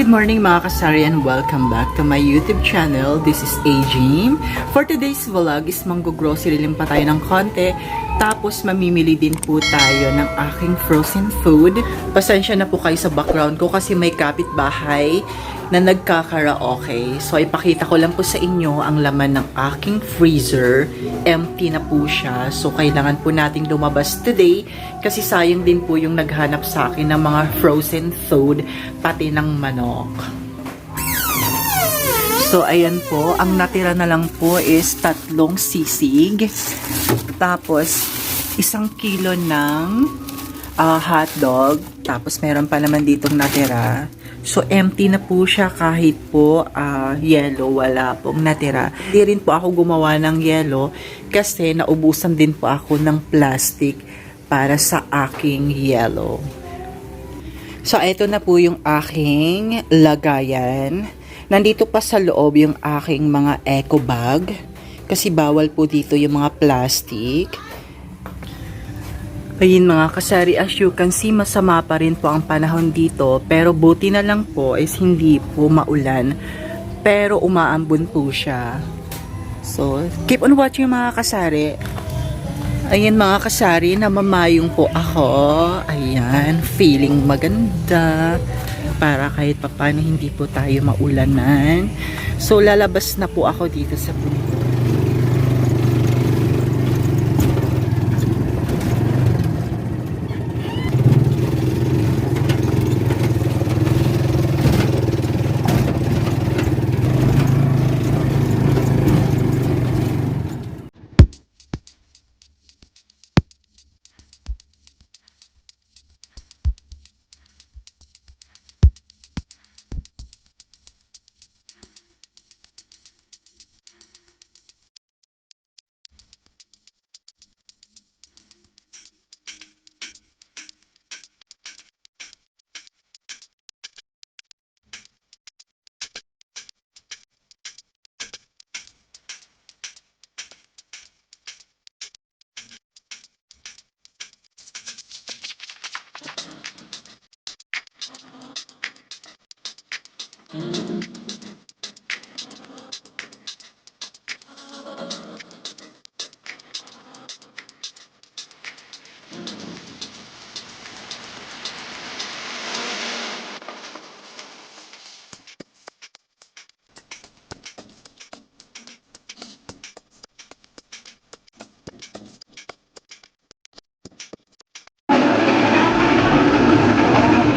Good morning mga kasari and welcome back to my YouTube channel. This is AJim. For today's vlog is manggo-grocery lang pa tayo ng konti. Tapos mamimili din po tayo ng aking frozen food. Pasensya na po kayo sa background ko kasi may kapitbahay na nagkakaraoke. So ipakita ko lang po sa inyo ang laman ng aking freezer. Empty na po siya. So kailangan po nating lumabas today kasi sayang din po yung naghanap sa akin ng mga frozen food pati ng manok. So ayan po, ang natira na lang po is 3 sisig. Tapos 1 kilo ng hotdog. Tapos meron pa naman ditong natira. So, empty na po siya kahit po yellow, wala pong natira. Hindi rin po ako gumawa ng yellow kasi naubusan din po ako ng plastic para sa aking yellow. So, ito na po yung aking lagayan. Nandito pa sa loob yung aking mga eco bag kasi bawal po dito yung mga plastic. Ayun mga kasari, as you can see, masama pa rin po ang panahon dito. Pero buti na lang po is hindi po maulan. Pero umaambon po siya. So, keep on watching mga kasari. Ayun mga kasari, namamayong po ako. Ayan, feeling maganda. Para kahit papaano hindi po tayo maulanan. So, lalabas na po ako dito sa bundok.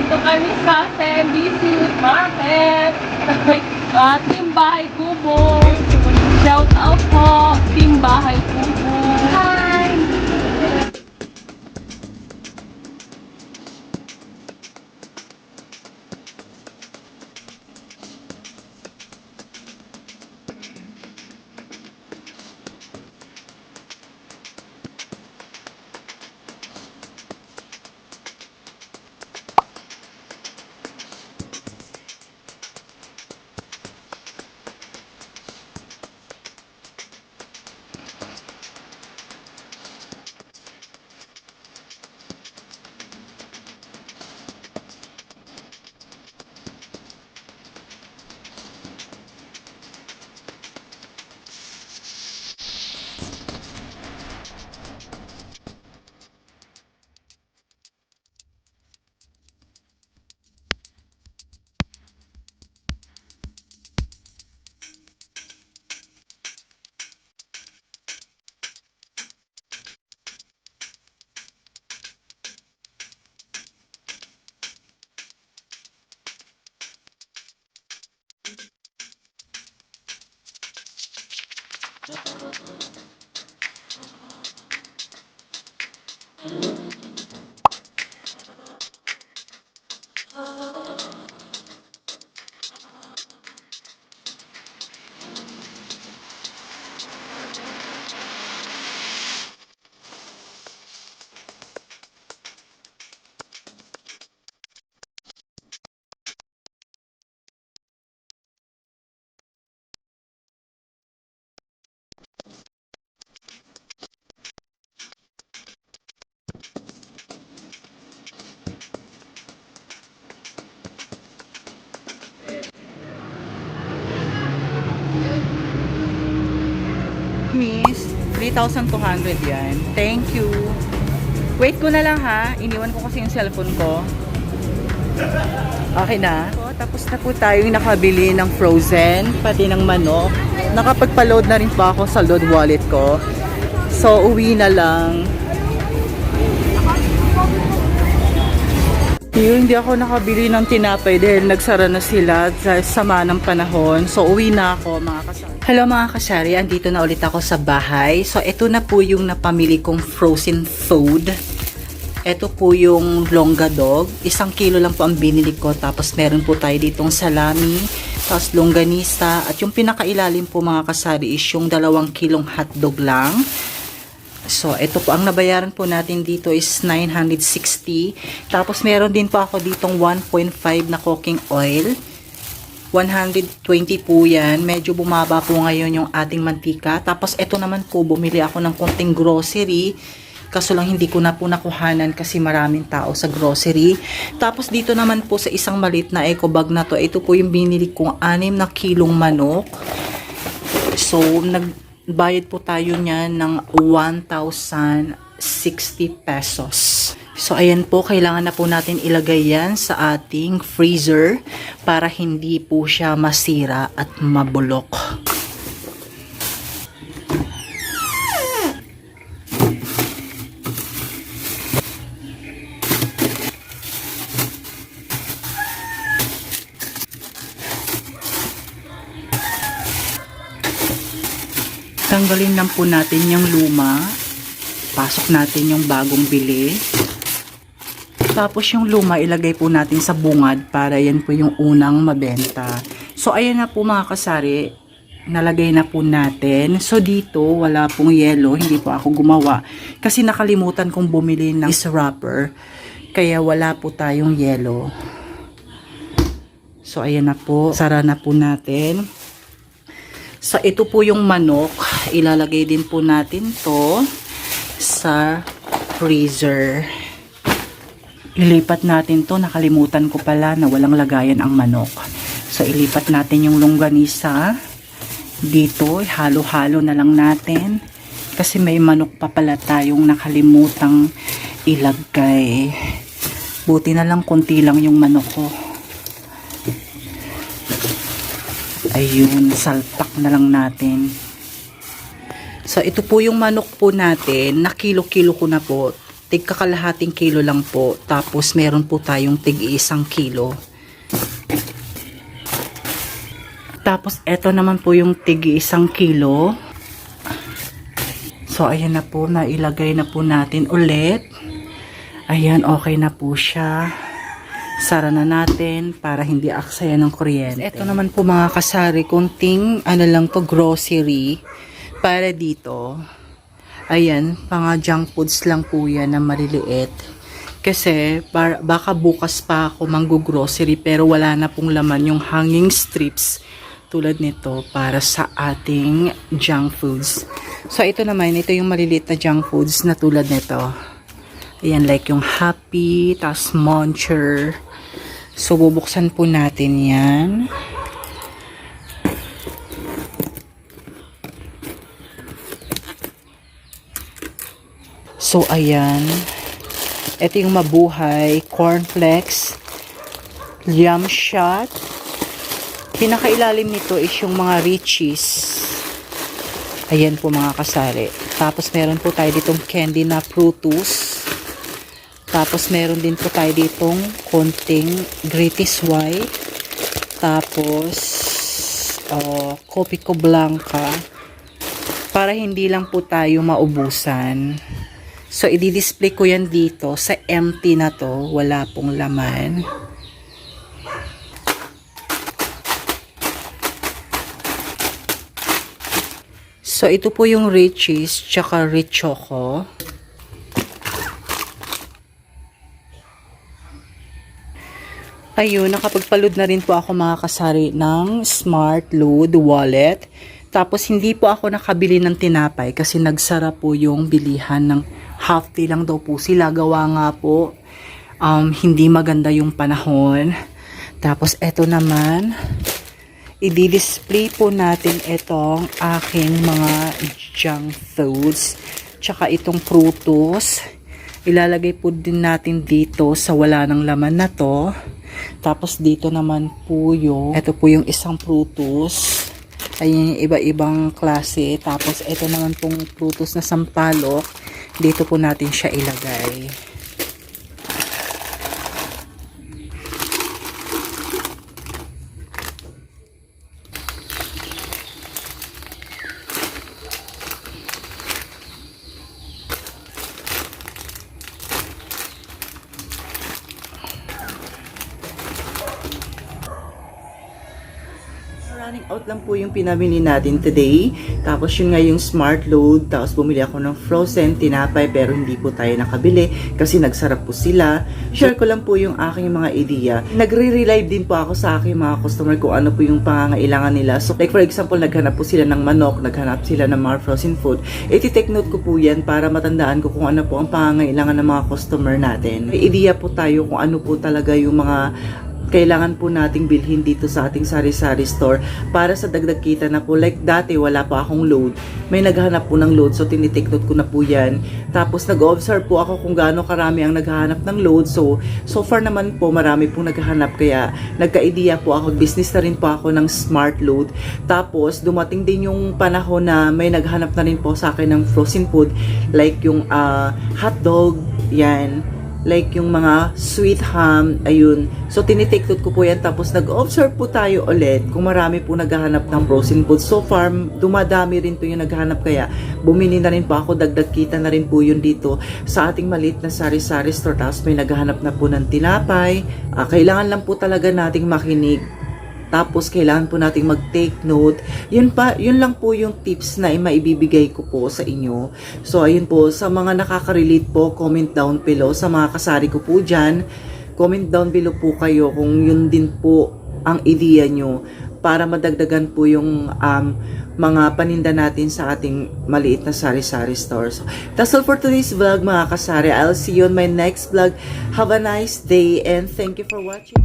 Dito kami sa MBC Market. Team Bahay Kubo. Shout out po, Team Bahay Kubo. Hi! miss. 3,200 yan. Thank you. Wait ko na lang ha. Iniwan ko kasi yung cellphone ko. Okay na. So, tapos na po tayo nakabili ng frozen, pati ng manok. Nakapagpa-load na rin pa ako sa load wallet ko. So, uwi na lang. Hindi ako nakabili ng tinapay dahil nagsara na sila sa sama ng panahon. So, uwi na ako mga kasari. Hello mga kasari, andito na ulit ako sa bahay. So, ito na po yung napamili kong frozen food. Ito po yung Longa Dog. 1 kilo lang po ang binili ko. Tapos meron po tayo ditong salami. Tapos longganisa. At yung pinakailalim po mga kasari is yung 2 kilong hotdog lang. So, ito po. Ang nabayaran po natin dito is 960. Tapos meron din po ako ditong 1.5 na cooking oil. 120 po yan. Medyo bumaba po ngayon yung ating mantika. Tapos ito naman po, bumili ako ng konting grocery. Kaso lang hindi ko na po nakuhanan kasi maraming tao sa grocery. Tapos dito naman po sa isang maliit na eco bag na to, ito po yung binili kong 6 na kilong manok. So, nagbayad po tayo niyan ng 1,060 pesos. So, ayan po, kailangan na po natin ilagay yan sa ating freezer para hindi po siya masira at mabulok. Tanggalin lang po natin yung luma. Pasok natin yung bagong bili. Tapos yung luma ilagay po natin sa bungad para yan po yung unang mabenta. So ayan na po mga kasari. Nalagay na po natin. So dito wala pong yelo. Hindi po ako gumawa. Kasi nakalimutan kong bumili ng is wrapper. Kaya wala po tayong yelo. So ayan na po. Sara na po natin. So ito po yung manok. Ilalagay din po natin to sa freezer. Ilipat natin to. Nakalimutan ko pala na walang lagayan ang manok. So ilipat natin yung longganisa dito. Halo-halo na lang natin. Kasi may manok pa pala tayong nakalimutang ilagay. Buti na lang konti lang yung manok ko. Ayun, salpak na lang natin. So, ito po yung manok po natin. Na kilo-kilo ko na po. Tig kakalahating kilo lang po. Tapos, meron po tayong tig 1 kilo. Tapos, ito naman po yung tig 1 kilo. So, ayan na po. Nailagay na po natin ulit. Ayan, okay na po siya. Sara na natin para hindi aksayan ng kuryente. Ito naman po mga kasari, kunting lang to grocery para dito. Ayan, mga junk foods lang po yan na maliliit. Kasi baka bukas pa ako manggo-grocery pero wala na pong laman yung hanging strips tulad nito para sa ating junk foods. So ito naman, ito yung maliliit na junk foods na tulad nito. Ayan, like yung Happy, tas Muncher. So, bubuksan po natin yan. So, ayan. Ito yung mabuhay, cornflakes, yum shot. Pinakailalim nito is yung mga Richies. Ayan po mga kasari. Tapos, meron po tayo ditong candy na Fruitus. Tapos, meron din po tayo ditong konting British White. Tapos, Copico Blanca. Para hindi lang po tayo maubusan. So, i-display ko yan dito. Sa empty na to, wala pong laman. So, ito po yung Richies, tsaka Rich Choco. Ayun, nakapagpa-load na rin po ako mga kasari ng Smart Load Wallet. Tapos hindi po ako nakabili ng tinapay kasi nagsara po yung bilihan ng half day lang daw po sila. Gawa nga po, hindi maganda yung panahon. Tapos eto naman, i-display po natin itong aking mga junk foods. Tsaka itong prutos. Ilalagay po din natin dito sa wala ng laman na to. Tapos dito naman po ito po yung isang prutos. Ay yung iba-ibang klase. Tapos ito naman pong prutos na sampalok. Dito po natin siya ilagay. Running out lang po yung pinamili natin today. Tapos yun nga yung smart load. Tapos bumili ako ng frozen tinapay pero hindi po tayo nakabili kasi nagsarap po sila. Share ko lang po yung aking mga idea. Nagre-rely din po ako sa aking mga customer kung ano po yung pangangailangan nila. So like for example, naghanap po sila ng manok, naghanap sila ng mga frozen food. Iti-take note ko po yan para matandaan ko kung ano po ang pangangailangan ng mga customer natin. May idea po tayo kung ano po talaga yung mga kailangan po nating bilhin dito sa ating sari-sari store para sa dagdag kita na po. Like dati wala pa akong load, may naghahanap po ng load, so tinitake note ko na po yan. Tapos nag-observe po ako kung gaano karami ang naghahanap ng load. So far naman po marami pong naghahanap, kaya nagka-idea po ako, business na rin po ako ng smart load. Tapos dumating din yung panahon na may naghahanap na rin po sa akin ng frozen food, like yung hotdog, yan, like yung mga sweet ham, ayun. So tinitake note ko po yan. Tapos nag-observe po tayo ulit kung marami po naghahanap ng frozen food. So far, dumadami rin po yung naghahanap, kaya bumili na rin po ako, dagdag kita na rin po yun dito sa ating maliit na sari-sari store. Tapos may naghahanap na po ng tinapay. Kailangan lang po talaga nating makinig. Tapos kailangan po nating mag-take note. Yun lang po yung tips na maibibigay ko po sa inyo. So ayun po, sa mga nakaka-relate po, comment down below. Sa mga kasari ko po dyan, comment down below po kayo kung yun din po ang idea nyo para madagdagan po yung mga paninda natin sa ating maliit na sari-sari store. So that's all for today's vlog mga kasari. I'll see you on my next vlog. Have a nice day and thank you for watching.